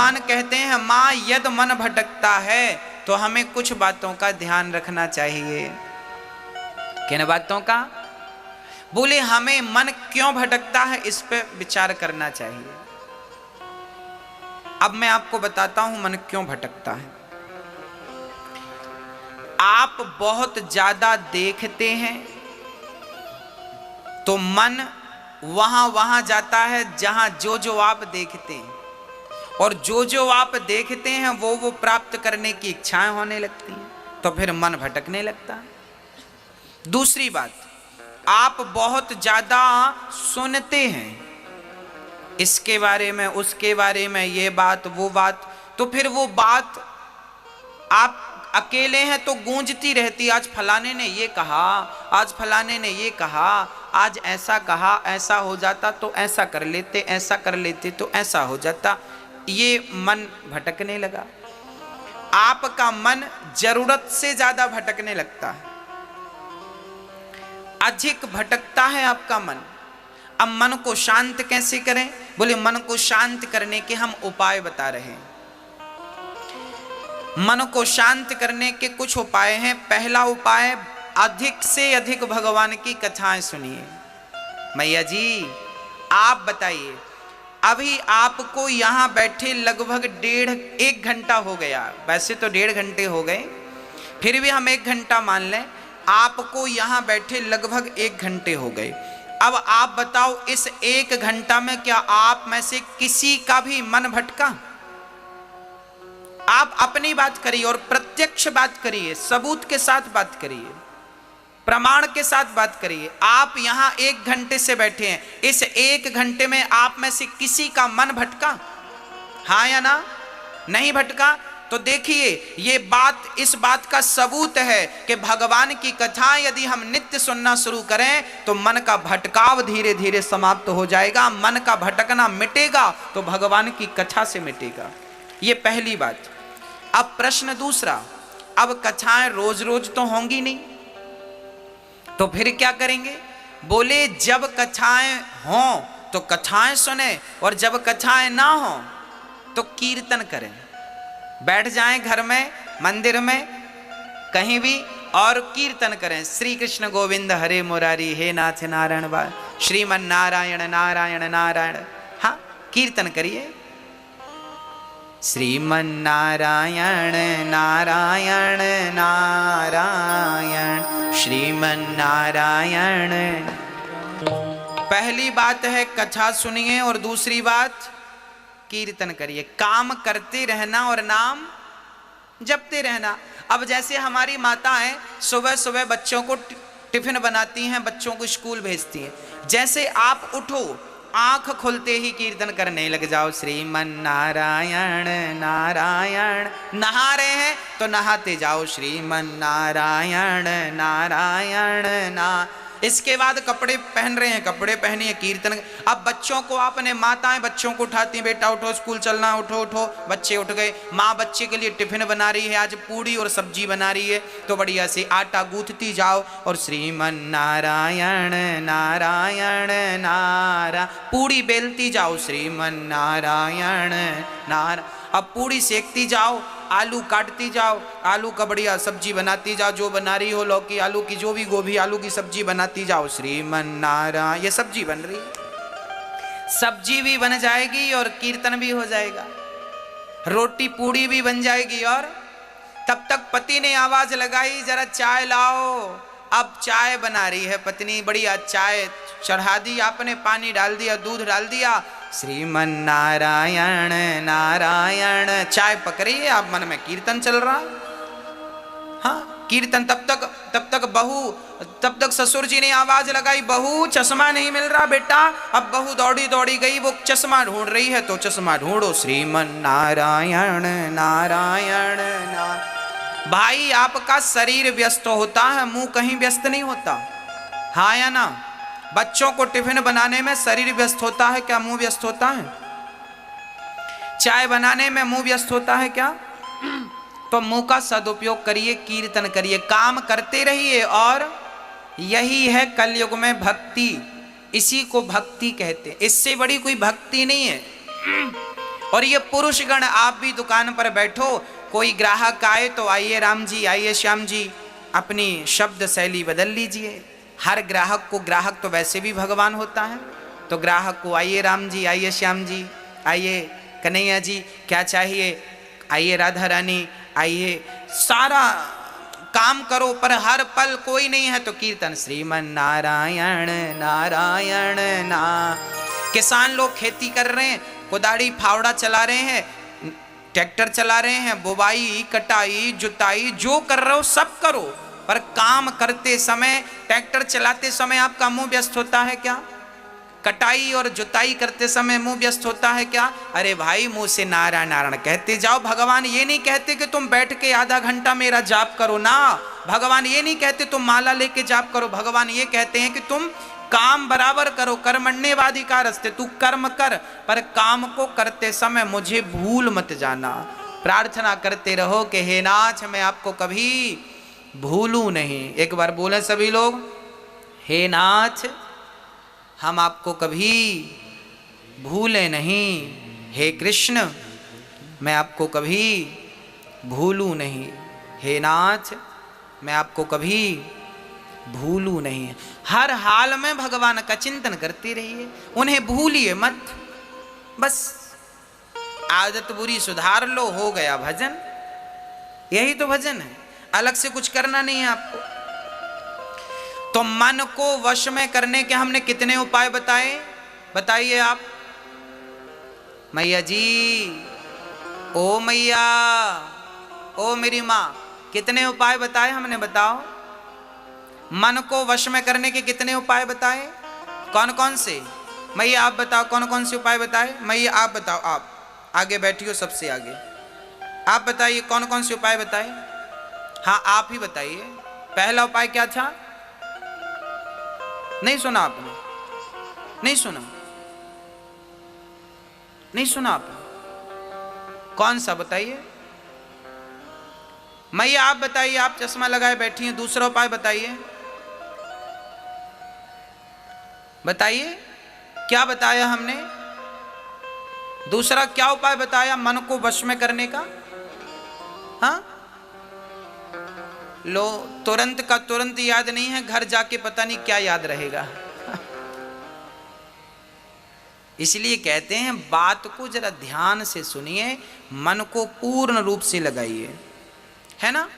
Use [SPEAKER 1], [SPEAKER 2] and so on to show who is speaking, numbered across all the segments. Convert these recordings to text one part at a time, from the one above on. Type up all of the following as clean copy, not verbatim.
[SPEAKER 1] भगवान कहते हैं माँ यद मन भटकता है तो हमें कुछ बातों का ध्यान रखना चाहिए। किन बातों का? बोले हमें मन क्यों भटकता है इस पे विचार करना चाहिए। अब मैं आपको बताता हूं मन क्यों भटकता है। आप बहुत ज्यादा देखते हैं तो मन वहां जाता है जहां जो आप देखते हैं, और जो आप देखते हैं वो प्राप्त करने की इच्छाएं होने लगती हैं, तो फिर मन भटकने लगता है। दूसरी बात, आप बहुत ज्यादा सुनते हैं इसके बारे में उसके बारे में, ये बात वो बात, तो फिर वो बात आप अकेले हैं तो गूंजती रहती। आज फलाने ने ये कहा, आज फलाने ने ये कहा, आज ऐसा कहा, ऐसा हो जाता तो ऐसा कर लेते, ऐसा कर लेते तो ऐसा हो जाता। ये मन भटकने लगा। आपका मन जरूरत से ज्यादा भटकने लगता है, अधिक भटकता है आपका मन। अब मन को शांत कैसे करें? बोले मन को शांत करने के हम उपाय बता रहे हैं। मन को शांत करने के कुछ उपाय हैं। पहला उपाय, अधिक से अधिक भगवान की कथाएं सुनिए। मैया जी आप बताइए, अभी आपको यहां बैठे लगभग 1.5 घंटा हो गया। वैसे तो 1.5 घंटे हो गए, फिर भी हम 1 घंटा मान लें। आपको यहां बैठे लगभग 1 घंटे हो गए। अब आप बताओ, इस 1 घंटा में क्या आप में से किसी का भी मन भटका? आप अपनी बात करिए और प्रत्यक्ष बात करिए, सबूत के साथ बात करिए, प्रमाण के साथ बात करिए। आप यहां 1 घंटे से बैठे हैं, इस 1 घंटे में आप में से किसी का मन भटका? हाँ या ना? नहीं भटका? तो देखिए, ये बात, इस बात का सबूत है कि भगवान की कथा यदि हम नित्य सुनना शुरू करें तो मन का भटकाव धीरे धीरे समाप्त हो जाएगा। मन का भटकना मिटेगा तो भगवान की कथा से मिटेगा। ये पहली बात। अब प्रश्न दूसरा, अब कथाएं रोज रोज तो होंगी नहीं, तो फिर क्या करेंगे? बोले जब कथाएं हों तो कथाएं सुने, और जब कथाएं ना हों तो कीर्तन करें। बैठ जाएं घर में, मंदिर में, कहीं भी, और कीर्तन करें। श्री कृष्ण गोविंद हरे मुरारी, हे नाथ नारायण बा, श्रीमन नारायण नारायण नारायण। हाँ, कीर्तन करिए, श्रीमन नारायण नारायण नारायण, श्रीमन नारायण। पहली बात है कथा सुनिए, और दूसरी बात कीर्तन करिए। काम करते रहना और नाम जपते रहना। अब जैसे हमारी माताएं सुबह सुबह बच्चों को टिफिन बनाती हैं, बच्चों को स्कूल भेजती हैं, जैसे आप उठो, आंख खुलते ही कीर्तन करने लग जाओ, श्रीमन नारायण नारायण। नहा रहे हैं तो नहाते जाओ, श्रीमन नारायण नारायण ना। इसके बाद कपड़े पहन रहे हैं, कपड़े पहनिए, कीर्तन। अब बच्चों को, आपने माताएं बच्चों को उठाती हैं, बेटा उठो स्कूल चलना, उठो उठो। बच्चे उठ गए, माँ बच्चे के लिए टिफिन बना रही है, आज पूड़ी और सब्जी बना रही है, तो बढ़िया से आटा गूंथती जाओ और श्रीमन नारायण नारायण नारा, पूड़ी बेलती जाओ, श्रीमन नारायण नारायण। अब पूड़ी सेकती जाओ, आलू काटती जाओ, आलू का बढ़िया सब्जी बनाती जाओ, जो बना रही हो, लौकी आलू की, जो भी, गोभी आलू की सब्जी बनाती जाओ, श्रीमन नारायण। ये सब्जी बन रही है, सब्जी भी बन जाएगी और कीर्तन भी हो जाएगा, रोटी पूड़ी भी बन जाएगी। और तब तक पति ने आवाज लगाई, जरा चाय लाओ। अब चाय बना रही है पत्नी, बढ़िया चाय चढ़ा दी आपने, पानी डाल दिया, दूध डाल दिया, श्रीमन नारायण नारायण। चाय पक रही है, आप मन में कीर्तन चल रहा। हाँ, कीर्तन। तब तक ससुर जी ने आवाज लगाई, बहू चश्मा नहीं मिल रहा बेटा। अब बहू दौड़ी दौड़ी गई, वो चश्मा ढूंढ रही है, तो चश्मा ढूंढो, श्रीमन नारायण नारायण नारायण। भाई आपका शरीर व्यस्त होता है, मुंह कहीं व्यस्त नहीं होता। हाँ या ना? बच्चों को टिफिन बनाने में शरीर व्यस्त होता है क्या? मुंह व्यस्त होता है? चाय बनाने में मुंह व्यस्त होता है क्या? तो मुंह का सदुपयोग करिए, कीर्तन करिए, काम करते रहिए। और यही है कलयुग में भक्ति, इसी को भक्ति कहते हैं। इससे बड़ी कोई भक्ति नहीं है। और ये पुरुषगण आप भी दुकान पर बैठो, कोई ग्राहक आए तो आइए राम जी, आइए श्याम जी, अपनी शब्द शैली बदल लीजिए। हर ग्राहक को, ग्राहक तो वैसे भी भगवान होता है, तो ग्राहक को आइए राम जी, आइए श्याम जी, आइए कन्हैया जी, क्या चाहिए, आइए राधा रानी, आइए, सारा काम करो, पर हर पल कोई नहीं है तो कीर्तन श्रीमन नारायण नारायण ना। किसान लोग खेती कर रहे हैं, कुदाड़ी फावड़ा चला रहे हैं, ट्रैक्टर चला रहे हैं, बुवाई कटाई जुताई जो कर रहे हो सब करो, पर काम करते समय, ट्रैक्टर चलाते समय आपका मुंह व्यस्त होता है क्या? कटाई और जुताई करते समय मुंह व्यस्त होता है क्या? अरे भाई मुंह से नारायण नारायण कहते जाओ। भगवान ये नहीं कहते कि तुम बैठ के आधा घंटा मेरा जाप करो ना, भगवान ये नहीं कहते तुम माला लेके जाप करो, भगवान ये कहते हैं कि तुम काम बराबर करो। कर्मण्येवाधिकारस्ते, तू कर्म कर, पर काम को करते समय मुझे भूल मत जाना। प्रार्थना करते रहो कि हे नाथ मैं आपको कभी भूलूं नहीं। एक बार बोले सभी लोग, हे नाथ हम आपको कभी भूले नहीं, हे कृष्ण मैं आपको कभी भूलूं नहीं, हे नाथ मैं आपको कभी भूलूं नहीं। हर हाल में भगवान का चिंतन करते रहिए, उन्हें भूलिए मत। बस आदत बुरी सुधार लो, हो गया भजन। यही तो भजन है, अलग से कुछ करना नहीं है आपको। तो मन को वश में करने के हमने कितने उपाय बताए, बताइए आप। मैया जी, ओ मैया, ओ मेरी माँ, कितने उपाय बताए हमने, बताओ। मन को वश में करने के कितने उपाय बताए, कौन कौन से? मैया आप बताओ कौन कौन से उपाय बताए। मैया आप बताओ, आप आगे बैठी हो सबसे आगे, आप बताइए कौन कौन से उपाय बताए। हाँ आप ही बताइए। पहला उपाय क्या था? नहीं सुना आपने? नहीं सुना? नहीं सुना आपने? कौन सा बताइए। मैया आप बताइए, आप चश्मा लगाए बैठी हैं, दूसरा उपाय बताइए, बताइए क्या बताया हमने, दूसरा क्या उपाय बताया मन को वश में करने का? हाँ लो, तुरंत का तुरंत याद नहीं है, घर जाके पता नहीं क्या याद रहेगा। इसलिए कहते हैं बात को जरा ध्यान से सुनिए, मन को पूर्ण रूप से लगाइए, है ना।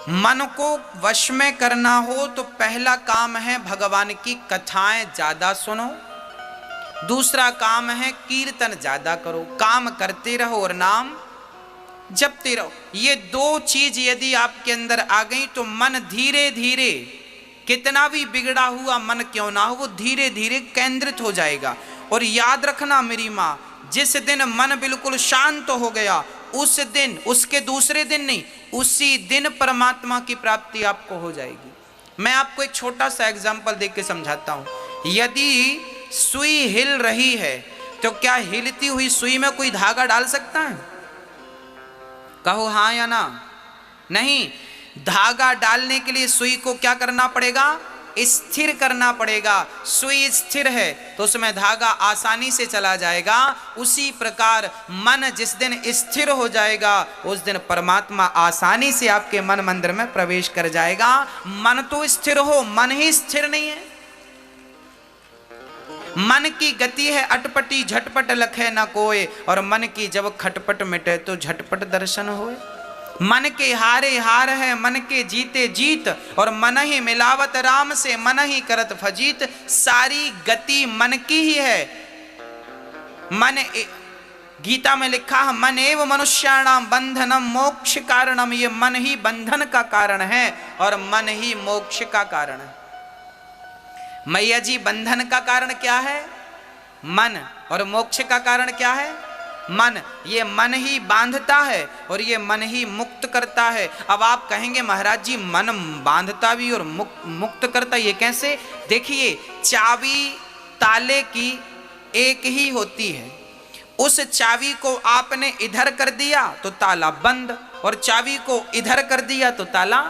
[SPEAKER 1] मन को वश में करना हो तो पहला काम है भगवान की कथाएं ज्यादा सुनो, दूसरा काम है कीर्तन ज्यादा करो। काम करते रहो और नाम जपते रहो। ये दो चीज यदि आपके अंदर आ गई तो मन धीरे धीरे, कितना भी बिगड़ा हुआ मन क्यों ना हो, वो धीरे धीरे केंद्रित हो जाएगा। और याद रखना मेरी माँ, जिस दिन मन बिल्कुल शांत हो गया उस दिन, उसके दूसरे दिन नहीं, उसी दिन परमात्मा की प्राप्ति आपको हो जाएगी। मैं आपको एक छोटा सा एग्जाम्पल देख के समझाता हूं। यदि सुई हिल रही है तो क्या हिलती हुई सुई में कोई धागा डाल सकता है? कहो हाँ या ना? नहीं। धागा डालने के लिए सुई को क्या करना पड़ेगा? स्थिर करना पड़ेगा। सुई स्थिर है तो उसमें धागा आसानी से चला जाएगा। उसी प्रकार मन जिस दिन स्थिर हो जाएगा उस दिन परमात्मा आसानी से आपके मन मंदिर में प्रवेश कर जाएगा। मन तो स्थिर हो, मन ही स्थिर नहीं है। मन की गति है अटपटी, झटपट लखे न कोय, और मन की जब खटपट मिटे तो झटपट दर्शन होए। मन के हारे हार है, मन के जीते जीत, और मन ही मिलावत राम से, मन ही करत फजीत। सारी गति मन की ही है। मन, गीता में लिखा है मन एव मनुष्याणाम बंधनम मोक्ष कारणम। ये मन ही बंधन का कारण है और मन ही मोक्ष का कारण है। मैया जी, बंधन का कारण क्या है? मन। और मोक्ष का कारण क्या है? मन। ये मन ही बांधता है और ये मन ही मुक्त करता है। अब आप कहेंगे महाराज जी मन बांधता भी और मुक्त करता, ये कैसे? देखिए, चाबी ताले की एक ही होती है। उस चाबी को आपने इधर कर दिया तो ताला बंद, और चाबी को इधर कर दिया तो ताला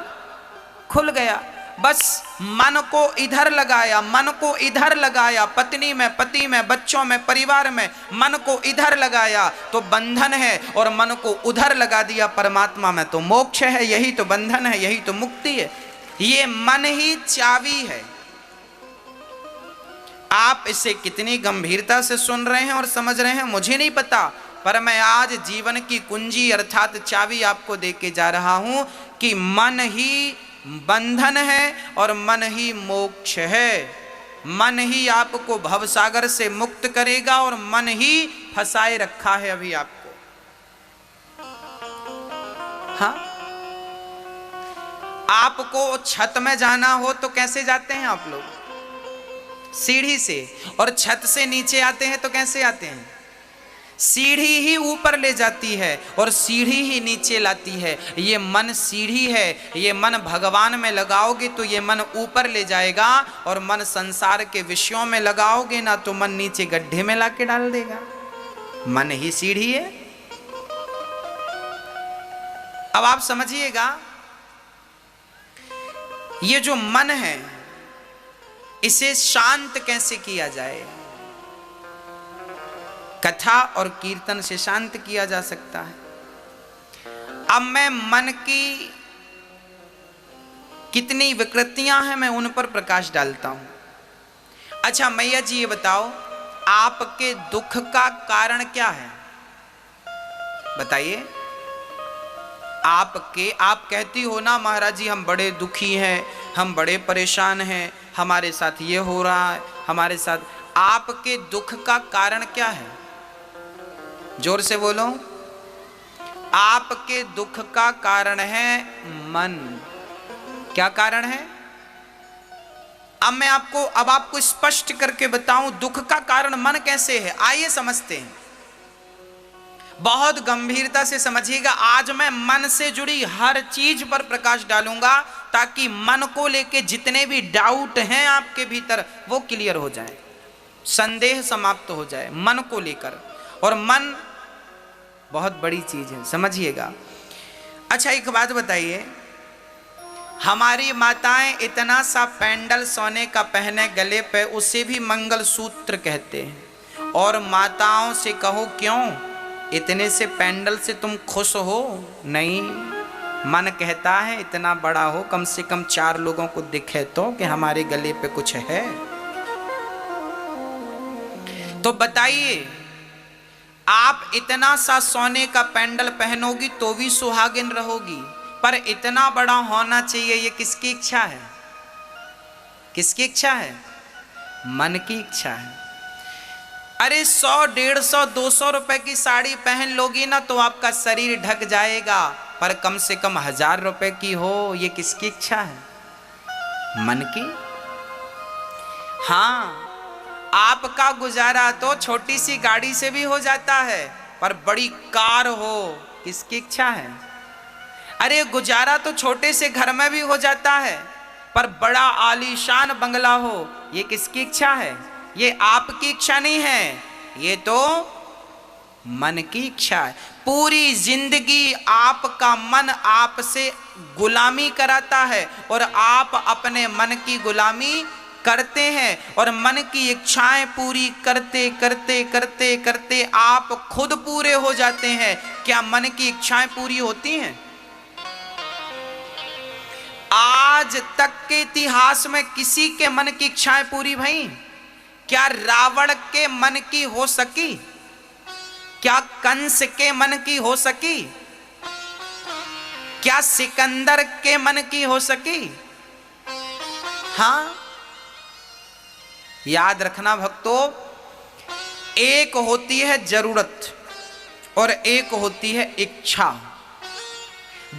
[SPEAKER 1] खुल गया। बस मन को इधर लगाया, मन को इधर लगाया, पत्नी में, पति में, बच्चों में, परिवार में, मन को इधर लगाया तो बंधन है, और मन को उधर लगा दिया परमात्मा में तो मोक्ष है। यही तो बंधन है, यही तो मुक्ति है। ये मन ही चाबी है। आप इसे कितनी गंभीरता से सुन रहे हैं और समझ रहे हैं मुझे नहीं पता, पर मैं आज जीवन की कुंजी अर्थात चाबी आपको देके जा रहा हूं कि मन ही बंधन है और मन ही मोक्ष है। मन ही आपको भवसागर से मुक्त करेगा और मन ही फंसाए रखा है अभी आपको। हाँ, आपको छत में जाना हो तो कैसे जाते हैं आप लोग? सीढ़ी से। और छत से नीचे आते हैं तो कैसे आते हैं? सीढ़ी ही ऊपर ले जाती है और सीढ़ी ही नीचे लाती है। ये मन सीढ़ी है, ये मन भगवान में लगाओगे तो ये मन ऊपर ले जाएगा, और मन संसार के विषयों में लगाओगे ना तो मन नीचे गड्ढे में लाके डाल देगा। मन ही सीढ़ी है। अब आप समझिएगा, ये जो मन है इसे शांत कैसे किया जाए? कथा और कीर्तन से शांत किया जा सकता है। अब मैं मन की कितनी विकृतियां हैं मैं उन पर प्रकाश डालता हूं। अच्छा मैया जी ये बताओ, आपके दुख का कारण क्या है? बताइए। आप कहती हो ना महाराज जी हम बड़े दुखी हैं, हम बड़े परेशान हैं, हमारे साथ ये हो रहा है, हमारे साथ। आपके दुख का कारण क्या है? जोर से बोलो। आपके दुख का कारण है मन। क्या कारण है? अब आपको स्पष्ट करके बताऊं दुख का कारण मन कैसे है। आइए समझते हैं, बहुत गंभीरता से समझिएगा। आज मैं मन से जुड़ी हर चीज पर प्रकाश डालूंगा ताकि मन को लेके जितने भी डाउट हैं आपके भीतर वो क्लियर हो जाए, संदेह समाप्त हो जाए मन को लेकर। और मन बहुत बड़ी चीज है, समझिएगा। अच्छा एक बात बताइए, हमारी माताएं इतना सा पेंडल सोने का पहने गले पे, उसे भी मंगलसूत्र कहते हैं। और माताओं से कहो क्यों इतने से पेंडल से तुम खुश हो? नहीं, मन कहता है इतना बड़ा हो, कम से कम 4 लोगों को दिखे तो कि हमारे गले पे कुछ है। तो बताइए, आप इतना सा सोने का पेंडल पहनोगी तो भी सुहागिन रहोगी, पर इतना बड़ा होना चाहिए, ये किसकी इच्छा है? किसकी इच्छा है? मन की इच्छा है। अरे 100, 150, 200 रुपए की साड़ी पहन लोगी ना तो आपका शरीर ढक जाएगा, पर कम से कम 1000 रुपए की हो, ये किसकी इच्छा है? मन की। हाँ, आपका गुजारा तो छोटी सी गाड़ी से भी हो जाता है, पर बड़ी कार हो, किसकी इच्छा है? अरे गुजारा तो छोटे से घर में भी हो जाता है, पर बड़ा आलीशान बंगला हो, ये किसकी इच्छा है? ये आपकी इच्छा नहीं है, ये तो मन की इच्छा है। पूरी जिंदगी आपका मन आपसे गुलामी कराता है और आप अपने मन की गुलामी करते हैं, और मन की इच्छाएं पूरी करते करते करते करते आप खुद पूरे हो जाते हैं। क्या मन की इच्छाएं पूरी होती हैं? आज तक के इतिहास में किसी के मन की इच्छाएं पूरी भई? क्या रावण के मन की हो सकी? क्या कंस के मन की हो सकी? क्या सिकंदर के मन की हो सकी? हाँ, याद रखना भक्तों, एक होती है जरूरत और एक होती है इच्छा।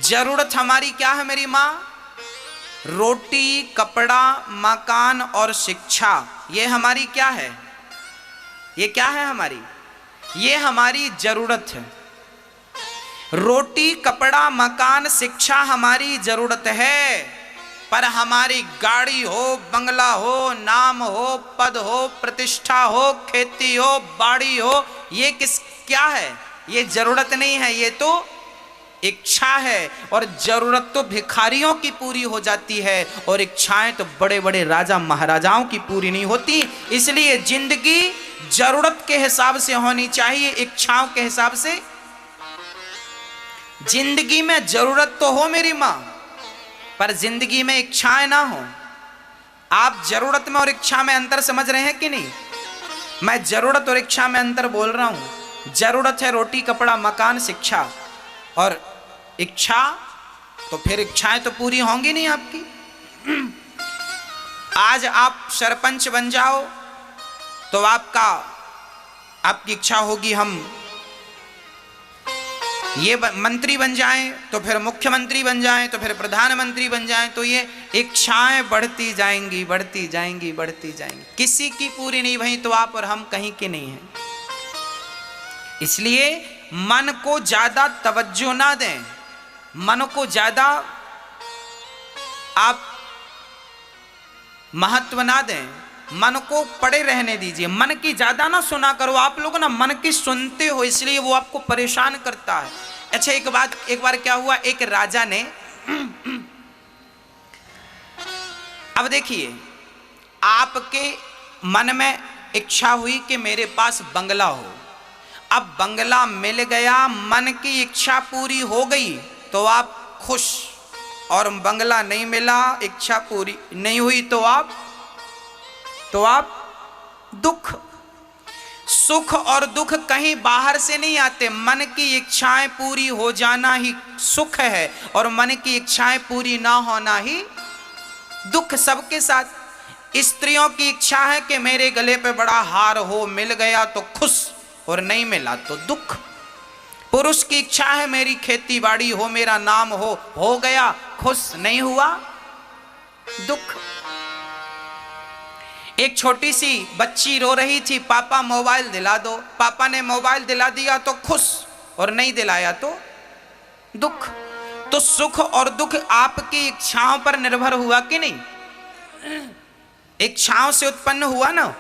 [SPEAKER 1] जरूरत हमारी क्या है मेरी माँ? रोटी, कपड़ा, मकान और शिक्षा। ये हमारी क्या है? ये क्या है हमारी? ये हमारी जरूरत है। रोटी, कपड़ा, मकान, शिक्षा हमारी जरूरत है, पर हमारी गाड़ी हो, बंगला हो, नाम हो, पद हो, प्रतिष्ठा हो, खेती हो, बाड़ी हो, ये क्या है? ये जरूरत नहीं है, ये तो इच्छा है, और जरूरत तो भिखारियों की पूरी हो जाती है, और इच्छाएं तो बड़े बड़े राजा महाराजाओं की पूरी नहीं होती। इसलिए जिंदगी जरूरत के हिसाब से होनी चाहिए, इच्छाओं के हिसाब से। जिंदगी में जरूरत तो हो मेरी मां, पर जिंदगी में इच्छाएं ना हो। आप जरूरत में और इच्छा में अंतर समझ रहे हैं कि नहीं? मैं जरूरत और इच्छा में अंतर बोल रहा हूं। जरूरत है रोटी कपड़ा मकान शिक्षा, और इच्छा तो फिर इच्छाएं तो पूरी होंगी नहीं आपकी। आज आप सरपंच बन जाओ तो आपकी इच्छा होगी हम ये मंत्री बन जाएं, तो फिर मुख्यमंत्री बन जाएं, तो फिर प्रधानमंत्री बन जाएं, तो ये इच्छाएं बढ़ती जाएंगी बढ़ती जाएंगी बढ़ती जाएंगी, किसी की पूरी नहीं भई तो आप और हम कहीं के नहीं हैं। इसलिए मन को ज्यादा तवज्जो ना दें, मन को ज्यादा आप महत्व ना दें, मन को पड़े रहने दीजिए। मन की ज्यादा ना सुना करो। आप लोग ना मन की सुनते हो, इसलिए वो आपको परेशान करता है। अच्छा एक बार क्या हुआ, एक राजा ने अब देखिए, आपके मन में इच्छा हुई कि मेरे पास बंगला हो। अब बंगला मिल गया, मन की इच्छा पूरी हो गई तो आप खुश, और बंगला नहीं मिला, इच्छा पूरी नहीं हुई तो आप दुख। सुख और दुख कहीं बाहर से नहीं आते, मन की इच्छाएं पूरी हो जाना ही सुख है, और मन की इच्छाएं पूरी ना होना ही दुख। सबके साथ स्त्रियों की इच्छा है कि मेरे गले पे बड़ा हार हो, मिल गया तो खुश, और नहीं मिला तो दुख। पुरुष की इच्छा है मेरी खेती बाड़ी हो, मेरा नाम हो गया खुश, नहीं हुआ दुख। एक छोटी सी बच्ची रो रही थी, पापा मोबाइल दिला दो। पापा ने मोबाइल दिला दिया तो खुश, और नहीं दिलाया तो दुख। तो सुख और दुख आपकी इच्छाओं पर निर्भर हुआ कि नहीं? इच्छाओं से उत्पन्न हुआ ना।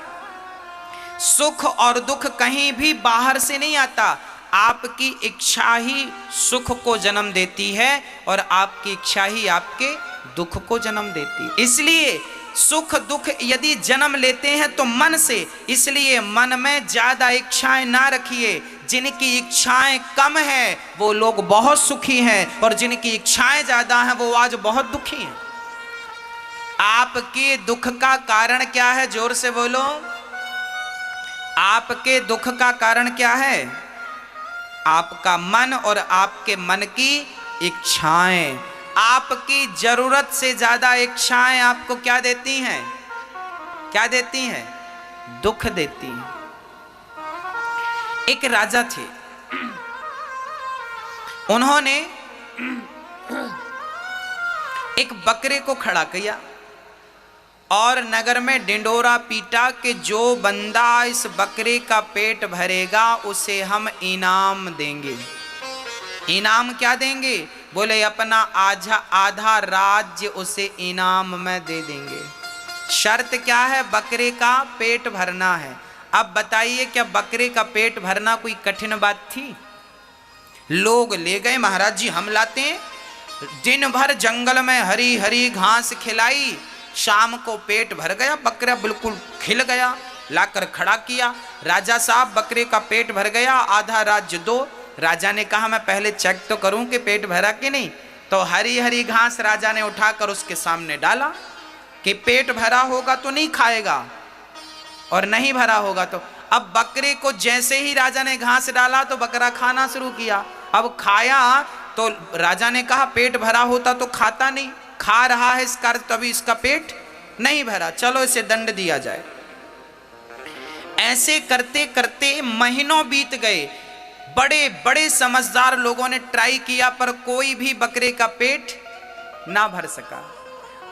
[SPEAKER 1] सुख और दुख कहीं भी बाहर से नहीं आता, आपकी इच्छा ही सुख को जन्म देती है, और आपकी इच्छा ही आपके दुख को जन्म देती है। इसलिए सुख दुख यदि जन्म लेते हैं तो मन से, इसलिए मन में ज्यादा इच्छाएं ना रखिए। जिनकी इच्छाएं कम है वो लोग बहुत सुखी हैं, और जिनकी इच्छाएं ज्यादा हैं वो आज बहुत दुखी हैं। आपके दुख का कारण क्या है? जोर से बोलो। आपके दुख का कारण क्या है? आपका मन और आपके मन की इच्छाएं। आपकी जरूरत से ज्यादा इच्छाएं आपको क्या देती हैं? क्या देती हैं? दुख देती हैं। एक राजा थे, उन्होंने एक बकरे को खड़ा किया और नगर में डिंडोरा पीटा कि जो बंदा इस बकरे का पेट भरेगा उसे हम इनाम देंगे। इनाम क्या देंगे? बोले अपना आधा राज्य उसे इनाम में दे देंगे। शर्त क्या है? बकरे का पेट भरना है। अब बताइए, क्या बकरे का पेट भरना कोई कठिन बात थी? लोग ले गए, महाराज जी हम लाते हैं। दिन भर जंगल में हरी हरी घास खिलाई, शाम को पेट भर गया, बकरा बिल्कुल खिल गया, लाकर खड़ा किया। राजा साहब बकरे का पेट भर गया, आधा राज्य दो। राजा ने कहा मैं पहले चेक तो करूं कि पेट भरा कि नहीं। तो हरी हरी घास राजा ने उठाकर उसके सामने डाला कि पेट भरा होगा तो नहीं खाएगा, और नहीं भरा होगा तो। अब बकरे को जैसे ही राजा ने घास डाला तो बकरा खाना शुरू किया। अब खाया तो राजा ने कहा पेट भरा होता तो खाता नहीं, खा रहा है इस कारण तभी इसका पेट नहीं भरा, चलो इसे दंड दिया जाए। ऐसे करते करते महीनों बीत गए। बड़े बड़े समझदार लोगों ने ट्राई किया पर कोई भी बकरे का पेट ना भर सका।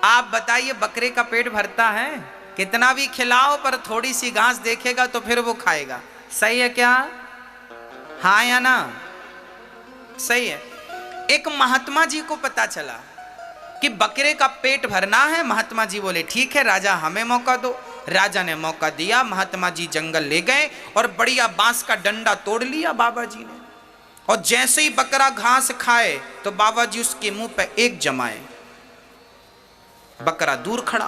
[SPEAKER 1] आप बताइए बकरे का पेट भरता है? कितना भी खिलाओ पर थोड़ी सी घास देखेगा तो फिर वो खाएगा। सही है क्या? हाँ या ना? सही है। एक महात्मा जी को पता चला कि बकरे का पेट भरना है। महात्मा जी बोले ठीक है राजा हमें मौका दो। राजा ने मौका दिया। महात्मा जी जंगल ले गए और बढ़िया बांस का डंडा तोड़ लिया बाबा जी ने, और जैसे ही बकरा घास खाए तो बाबा जी उसके मुंह पे एक जमाए। बकरा दूर खड़ा,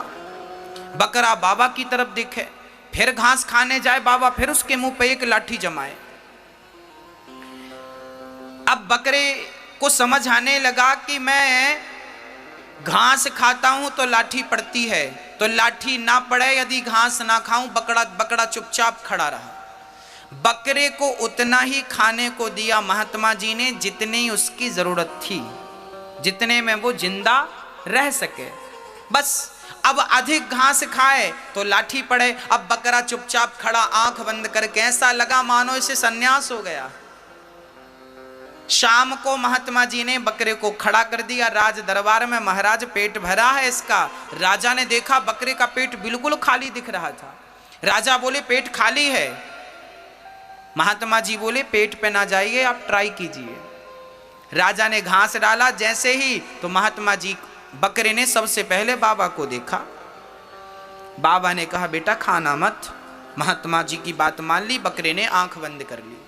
[SPEAKER 1] बकरा बाबा की तरफ देखे, फिर घास खाने जाए बाबा, फिर उसके मुंह पे एक लाठी जमाए। अब बकरे को समझ आने लगा कि मैं घास खाता हूं तो लाठी पड़ती है, तो लाठी ना पड़े यदि घास ना खाऊं। बकरा चुपचाप खड़ा रहा। बकरे को उतना ही खाने को दिया महात्मा जी ने जितनी उसकी जरूरत थी, जितने में वो जिंदा रह सके। बस अब अधिक घास खाए तो लाठी पड़े। अब बकरा चुपचाप खड़ा, आंख बंद करके, ऐसा लगा मानो इसे सन्यास हो गया। शाम को महात्मा जी ने बकरे को खड़ा कर दिया राज दरबार में। महाराज पेट भरा है इसका। राजा ने देखा बकरे का पेट बिल्कुल खाली दिख रहा था। राजा बोले पेट खाली है। महात्मा जी बोले पेट पे ना जाइए, आप ट्राई कीजिए। राजा ने घास डाला जैसे ही, तो महात्मा जी बकरे ने सबसे पहले बाबा को देखा। बाबा ने कहा बेटा खाना मत। महात्मा जी की बात मान ली, बकरे ने आंख बंद कर ली।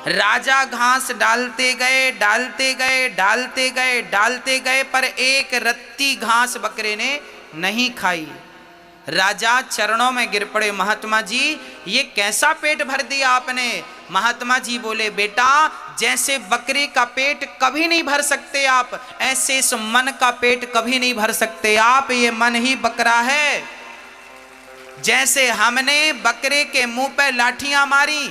[SPEAKER 1] राजा घास डालते गए, डालते गए, डालते गए, डालते गए, पर एक रत्ती घास बकरे ने नहीं खाई। राजा चरणों में गिर पड़े, महात्मा जी ये कैसा पेट भर दिया आपने। महात्मा जी बोले बेटा जैसे बकरे का पेट कभी नहीं भर सकते आप, ऐसे इस मन का पेट कभी नहीं भर सकते आप। ये मन ही बकरा है। जैसे हमने बकरे के मुंह पे लाठियां मारी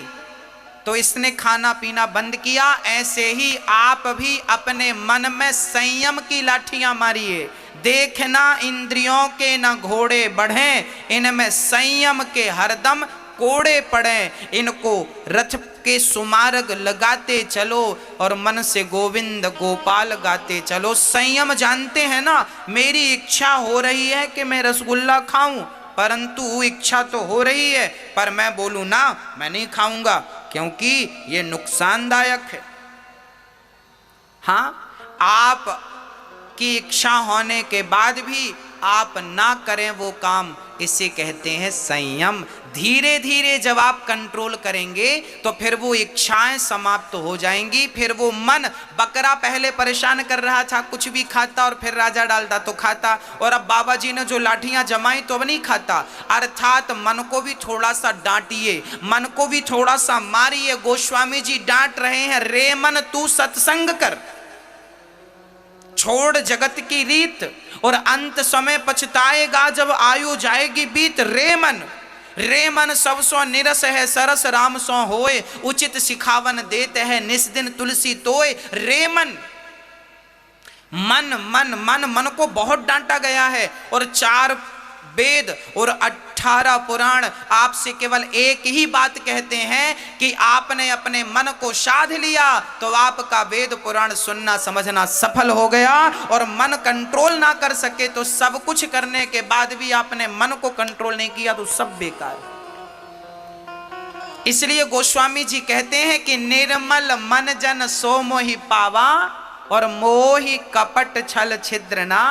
[SPEAKER 1] तो इसने खाना पीना बंद किया, ऐसे ही आप भी अपने मन में संयम की लाठियां मारिए। देखना इंद्रियों के न घोड़े बढ़े, इनमें संयम के हरदम कोड़े पड़े। इनको रथ के सुमार्ग लगाते चलो और मन से गोविंद गोपाल गाते चलो। संयम जानते हैं ना, मेरी इच्छा हो रही है कि मैं रसगुल्ला खाऊं, परंतु इच्छा तो हो रही है, पर मैं बोलूं ना मैं नहीं खाऊंगा क्योंकि ये नुकसानदायक है। हाँ, आप की इच्छा होने के बाद भी आप ना करें वो काम, इसे कहते हैं संयम। धीरे धीरे जब आप कंट्रोल करेंगे तो फिर वो इच्छाएं समाप्त हो जाएंगी। फिर वो मन, बकरा पहले परेशान कर रहा था, कुछ भी खाता और फिर राजा डालता तो खाता, और अब बाबा जी ने जो लाठियां जमाई तो अब नहीं खाता। अर्थात मन को भी थोड़ा सा डांटिए, मन को भी थोड़ा सा मारिए। गोस्वामी जी डांट रहे हैं, रे मन तू सत्संग कर, छोड़ जगत की रीत, और अंत समय पछताएगा जब आयु जाएगी बीत। रे मन सब सो निरस है, सरस राम सो होए, उचित सिखावन देते हैं निस दिन तुलसी तोय। रे मन, मन मन मन मन को बहुत डांटा गया है, और 4 वेद और 18 पुराण आपसे केवल एक ही बात कहते हैं कि आपने अपने मन को साध लिया तो आपका वेद पुराण सुनना समझना सफल हो गया। और मन कंट्रोल ना कर सके तो सब कुछ करने के बाद भी आपने मन को कंट्रोल नहीं किया तो सब बेकार। इसलिए गोस्वामी जी कहते हैं कि निर्मल मन जन सो मोहि पावा, और मोहि कपट छल छिद्र ना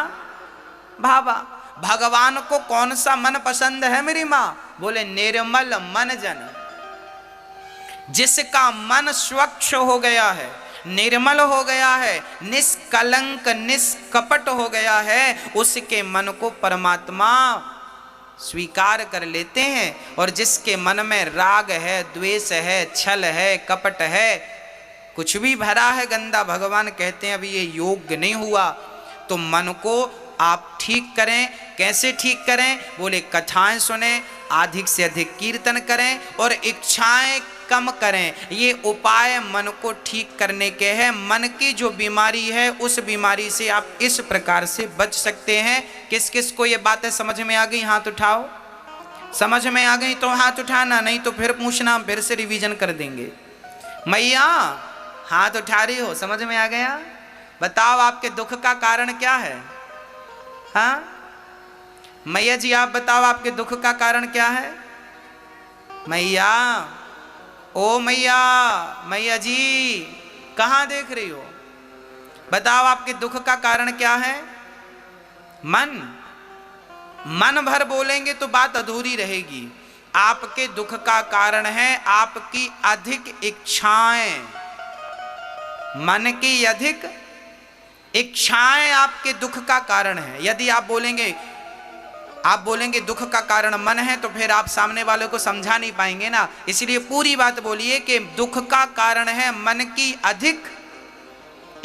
[SPEAKER 1] भावा। भगवान को कौन सा मन पसंद है मेरी मां? बोले निर्मल मन जन, जिसका मन स्वच्छ हो गया है, निर्मल हो गया है, निष्कलंक निष्कपट हो गया है, उसके मन को परमात्मा स्वीकार कर लेते हैं। और जिसके मन में राग है, द्वेष है, छल है, कपट है, कुछ भी भरा है गंदा, भगवान कहते हैं अभी ये योग्य नहीं हुआ। तो मन को आप ठीक करें। कैसे ठीक करें? बोले कथाएं सुने, अधिक से अधिक कीर्तन करें और इच्छाएं कम करें। ये उपाय मन को ठीक करने के हैं। मन की जो बीमारी है उस बीमारी से आप इस प्रकार से बच सकते हैं। किस किस को ये बातें समझ में आ गई? हाथ उठाओ। समझ में आ गई तो हाथ उठाना, नहीं तो फिर पूछना, फिर से रिवीजन कर देंगे। मैया हाथ उठा रही हो, समझ में आ गया? बताओ आपके दुख का कारण क्या है? हाँ मैया जी आप बताओ आपके दुख का कारण क्या है? मैया, ओ मैया, मैया जी कहाँ देख रही हो? बताओ आपके दुख का कारण क्या है? मन। मन भर बोलेंगे तो बात अधूरी रहेगी। आपके दुख का कारण है आपकी अधिक इच्छाएं। मन की अधिक इच्छाएं आपके दुख का कारण है। यदि आप बोलेंगे दुख का कारण मन है, तो फिर आप सामने वालों को समझा नहीं पाएंगे ना। इसलिए पूरी बात बोलिए कि दुख का कारण है मन की अधिक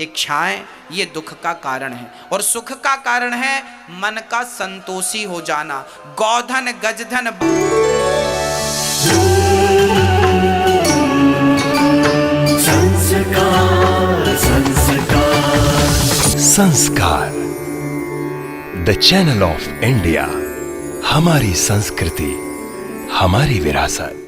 [SPEAKER 1] इच्छाएं, ये दुख का कारण है। और सुख का कारण है मन का संतोषी हो जाना। गौधन गजधन
[SPEAKER 2] संस्कार, द चैनल ऑफ इंडिया। हमारी संस्कृति, हमारी विरासत।